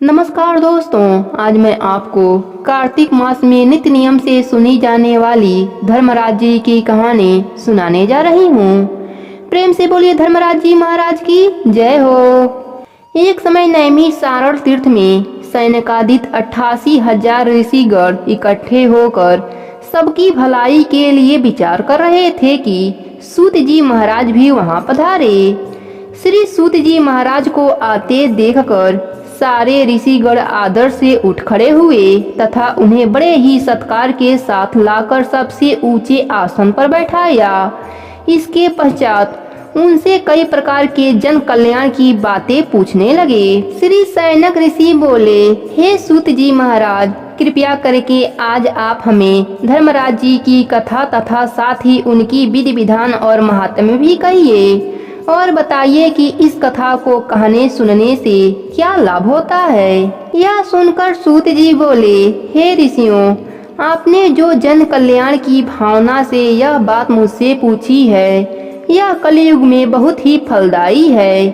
नमस्कार दोस्तों, आज मैं आपको कार्तिक मास में नित्य नियम से सुनी जाने वाली धर्मराज जी की कहानी सुनाने जा रही हूँ। प्रेम से बोलिए धर्मराज जी महाराज की जय हो। एक समय नैमिषारण्य तीर्थ में सैनकादित 88,000 ऋषिगण इकट्ठे होकर सबकी भलाई के लिए विचार कर रहे थे कि सूत जी महाराज भी वहां पधारे। श्री सूत जी महाराज को आते देखकर सारे ऋषिगण आदर से उठ खड़े हुए तथा उन्हें बड़े ही सत्कार के साथ लाकर सबसे ऊंचे आसन पर बैठाया। इसके पश्चात उनसे कई प्रकार के जन कल्याण की बातें पूछने लगे। श्री सैनक ऋषि बोले, हे सूत जी महाराज, कृपया करके आज आप हमें धर्मराज जी की कथा तथा साथ ही उनकी विधि विधान और महात्म्य भी कहिए और बताइए कि इस कथा को कहने सुनने से क्या लाभ होता है। यह सुनकर सूत जी बोले, हे ऋषियों, आपने जो जन कल्याण की भावना से यह बात मुझसे पूछी है, यह कलयुग में बहुत ही फलदायी है।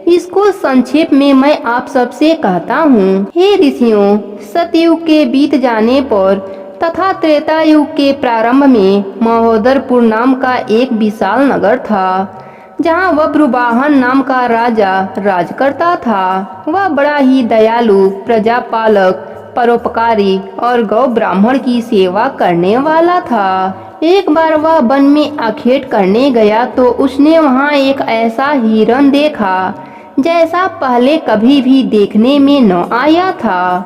इसको संक्षेप में मैं आप सबसे कहता हूँ। हे ऋषियों, सतयुग के बीत जाने पर तथा त्रेता युग के प्रारंभ में महोदरपुर नाम का एक विशाल नगर था, जहाँ वज्रवाहन नाम का राजा राज करता था। वह बड़ा ही दयालु, प्रजापालक, परोपकारी और गौ ब्राह्मण की सेवा करने वाला था। एक बार वह वन में आखेट करने गया तो उसने वहाँ एक ऐसा हिरण देखा जैसा पहले कभी भी देखने में न आया था।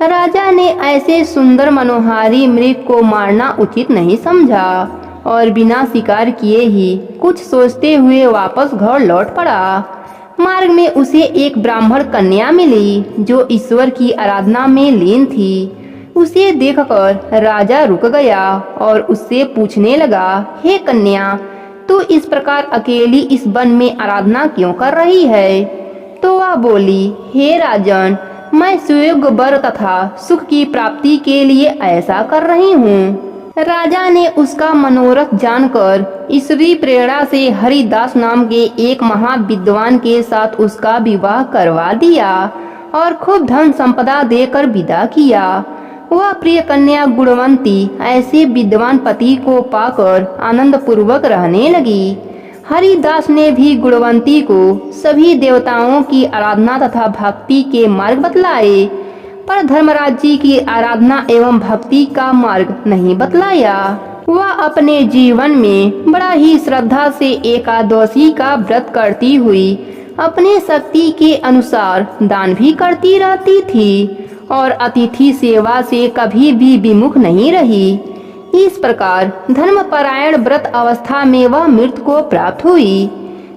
राजा ने ऐसे सुंदर मनोहारी मृग को मारना उचित नहीं समझा और बिना शिकार किए ही कुछ सोचते हुए वापस घर लौट पड़ा। मार्ग में उसे एक ब्राह्मण कन्या मिली जो ईश्वर की आराधना में लीन थी। उसे देखकर राजा रुक गया और उससे पूछने लगा, हे कन्या, तू इस प्रकार अकेली इस वन में आराधना क्यों कर रही है? तो वह बोली, हे राजन, मैं सुयोग्य वर तथा सुख की प्राप्ति के लिए ऐसा कर रही हूँ। राजा ने उसका मनोरथ जानकर ईश्वरी प्रेरणा से हरिदास नाम के एक महाविद्वान के साथ उसका विवाह करवा दिया और खूब धन संपदा देकर विदा किया। वह प्रिय कन्या गुणवंती ऐसे विद्वान पति को पाकर आनंद पूर्वक रहने लगी। हरिदास ने भी गुणवंती को सभी देवताओं की आराधना तथा भक्ति के मार्ग बतलाए, पर धर्मराज जी की आराधना एवं भक्ति का मार्ग नहीं बतलाया। वह अपने जीवन में बड़ा ही श्रद्धा से एकादशी का व्रत करती हुई अपने शक्ति के अनुसार दान भी करती रहती थी और अतिथि सेवा से कभी भी विमुख नहीं रही। इस प्रकार धर्मपरायण व्रत अवस्था में वह मृत्यु को प्राप्त हुई।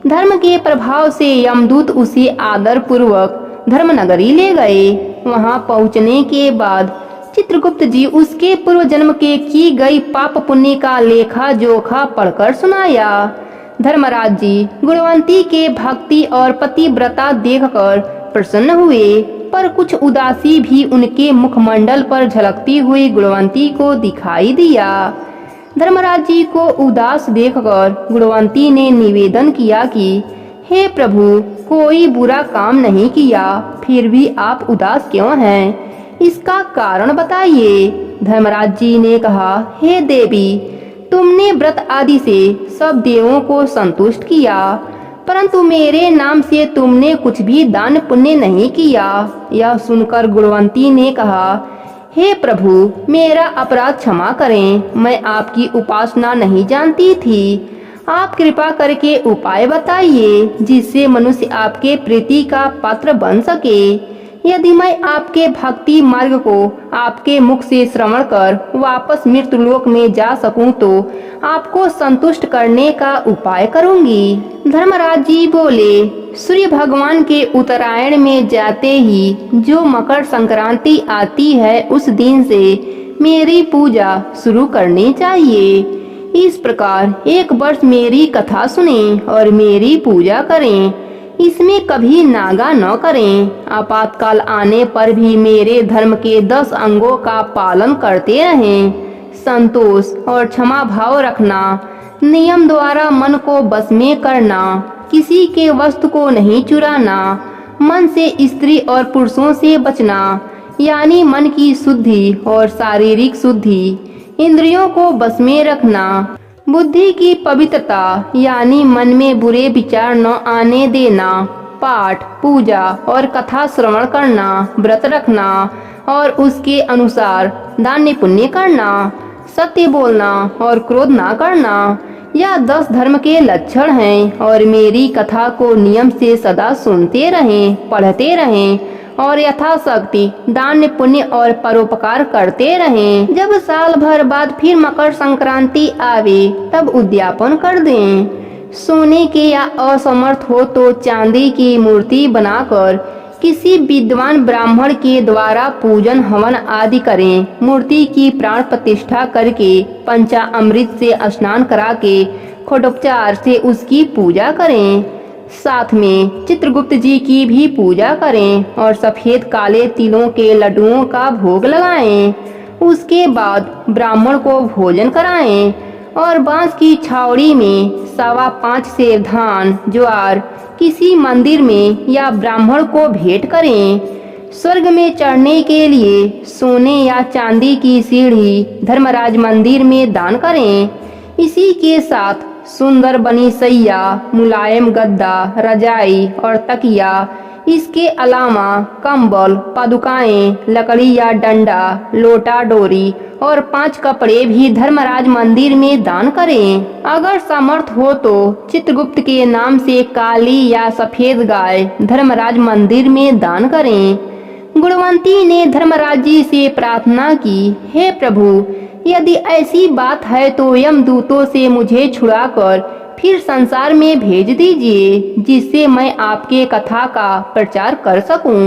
धर्म के प्रभाव से यमदूत उसे आदर पूर्वक धर्मनगरी ले गए। वहां पहुंचने के बाद चित्रगुप्त जी उसके पूर्व जन्म के की गई पाप पुण्य का लेखा जोखा पढ़कर सुनाया। धर्मराज जी गुणवंती के भक्ति और पतिव्रता देखकर प्रसन्न हुए, पर कुछ उदासी भी उनके मुखमंडल पर झलकती हुई गुणवंती को दिखाई दिया। धर्मराज जी को उदास देखकर गुणवंती ने निवेदन किया कि हे प्रभु, कोई बुरा काम नहीं किया, फिर भी आप उदास क्यों हैं? इसका कारण बताइए। धर्मराज जी ने कहा, हे देवी, तुमने व्रत आदि से सब देवों को संतुष्ट किया, परंतु मेरे नाम से तुमने कुछ भी दान पुण्य नहीं किया। यह सुनकर गुणवंती ने कहा, हे प्रभु, मेरा अपराध क्षमा करें, मैं आपकी उपासना नहीं जानती थी। आप कृपा करके उपाय बताइए जिससे मनुष्य आपके प्रीति का पात्र बन सके। यदि मैं आपके भक्ति मार्ग को आपके मुख से श्रवण कर वापस मृत्युलोक में जा सकूं तो आपको संतुष्ट करने का उपाय करूंगी। धर्मराज जी बोले, सूर्य भगवान के उत्तरायण में जाते ही जो मकर संक्रांति आती है उस दिन से मेरी पूजा शुरू करनी चाहिए। इस प्रकार एक वर्ष मेरी कथा सुनें और मेरी पूजा करें। इसमें कभी नागा न करें। आपातकाल आने पर भी मेरे धर्म के 10 अंगों का पालन करते रहें। संतोष और क्षमा भाव रखना, नियम द्वारा मन को बस में करना, किसी के वस्तु को नहीं चुराना, मन से स्त्री और पुरुषों से बचना, यानी मन की शुद्धि और शारीरिक शुद्धि, इंद्रियों को बस में रखना, बुद्धि की पवित्रता यानी मन में बुरे विचार न आने देना, पाठ पूजा और कथा श्रवण करना, व्रत रखना और उसके अनुसार दान पुण्य करना, सत्य बोलना और क्रोध ना करना, यह 10 धर्म के लक्षण हैं। और मेरी कथा को नियम से सदा सुनते रहें, पढ़ते रहें और यथाशक्ति दान पुण्य और परोपकार करते रहें। जब साल भर बाद फिर मकर संक्रांति आवे तब उद्यापन कर दें। सोने के या असमर्थ हो तो चांदी की मूर्ति बनाकर किसी विद्वान ब्राह्मण के द्वारा पूजन हवन आदि करें। मूर्ति की प्राण प्रतिष्ठा करके पंचामृत से स्नान करा के खोडोपचार से उसकी पूजा करें। साथ में चित्रगुप्त जी की भी पूजा करें और सफेद काले तिलों के लड्डुओं का भोग लगाएं। उसके बाद ब्राह्मण को भोजन कराएं और बांस की छावड़ी में 5.25 सेर धान ज्वार किसी मंदिर में या ब्राह्मण को भेंट करें। स्वर्ग में चढ़ने के लिए सोने या चांदी की सीढ़ी धर्मराज मंदिर में दान करें। इसी के साथ सुंदर बनी सैया, मुलायम गद्दा, रजाई और तकिया, इसके अलावा कंबल, पादुकाएं, लकड़ी या डंडा, लोटा डोरी और 5 कपड़े भी धर्मराज मंदिर में दान करें। अगर समर्थ हो तो चित्रगुप्त के नाम से काली या सफेद गाय धर्मराज मंदिर में दान करें। गुणवंती ने धर्मराज जी से प्रार्थना की, हे प्रभु, यदि ऐसी बात है तो यमदूतों से मुझे छुड़ाकर फिर संसार में भेज दीजिए, जिससे मैं आपके कथा का प्रचार कर सकूं।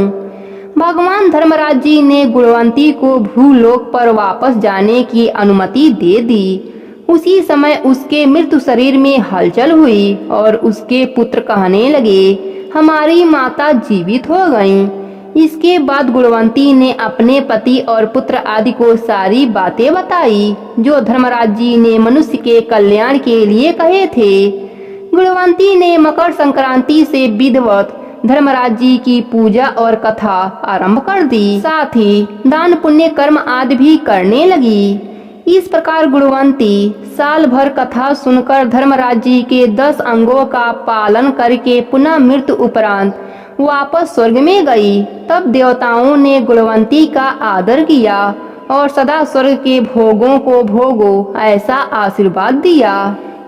भगवान धर्मराज जी ने गुणवंती को भूलोक पर वापस जाने की अनुमति दे दी। उसी समय उसके मृत्यु शरीर में हलचल हुई और उसके पुत्र कहने लगे, हमारी माता जीवित हो गईं। इसके बाद गुणवंती ने अपने पति और पुत्र आदि को सारी बातें बताई जो धर्मराज जी ने मनुष्य के कल्याण के लिए कहे थे। गुणवंती ने मकर संक्रांति से विधिवत धर्मराज जी की पूजा और कथा आरंभ कर दी। साथ ही दान पुण्य कर्म आदि भी करने लगी। इस प्रकार गुणवंती साल भर कथा सुनकर धर्मराज जी के 10 अंगों का पालन करके पुनः मृत्यु उपरांत वापस स्वर्ग में गई। तब देवताओं ने गुणवंती का आदर किया और सदा स्वर्ग के भोगों को भोगो ऐसा आशीर्वाद दिया।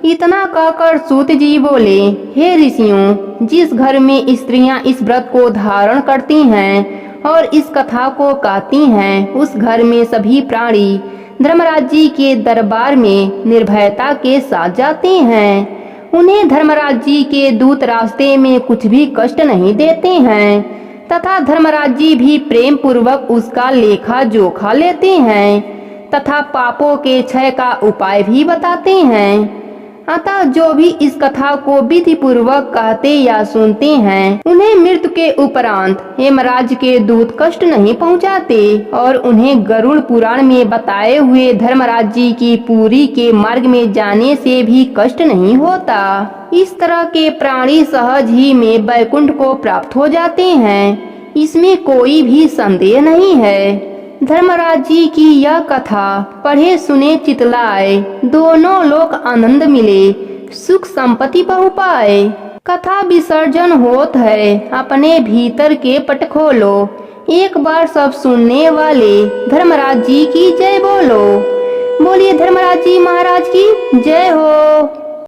इतना कहकर सूत जी बोले, हे ऋषियों, जिस घर में स्त्रियां इस व्रत को धारण करती हैं और इस कथा को कहती हैं, उस घर में सभी प्राणी धर्मराज जी के दरबार में निर्भयता के साथ जाते हैं। उन्हें धर्मराज जी के दूत रास्ते में कुछ भी कष्ट नहीं देते हैं तथा धर्मराज जी भी प्रेम पूर्वक उसका लेखा जोखा लेते हैं तथा पापों के क्षय का उपाय भी बताते हैं। अतः जो भी इस कथा को विधि पूर्वक कहते या सुनते हैं, उन्हें मृत्यु के उपरांत यमराज के दूत कष्ट नहीं पहुंचाते और उन्हें गरुड़ पुराण में बताए हुए धर्मराज जी की पुरी के मार्ग में जाने से भी कष्ट नहीं होता। इस तरह के प्राणी सहज ही में वैकुंठ को प्राप्त हो जाते हैं, इसमें कोई भी संदेह नहीं है। धर्मराज जी की यह कथा पढ़े सुने चितलाए, दोनों लोक आनंद मिले, सुख संपत्ति बहु पाए। कथा विसर्जन होत है, अपने भीतर के पट खोलो। एक बार सब सुनने वाले धर्मराज जी की जय बोलो। बोलिए धर्मराज जी महाराज की जय हो।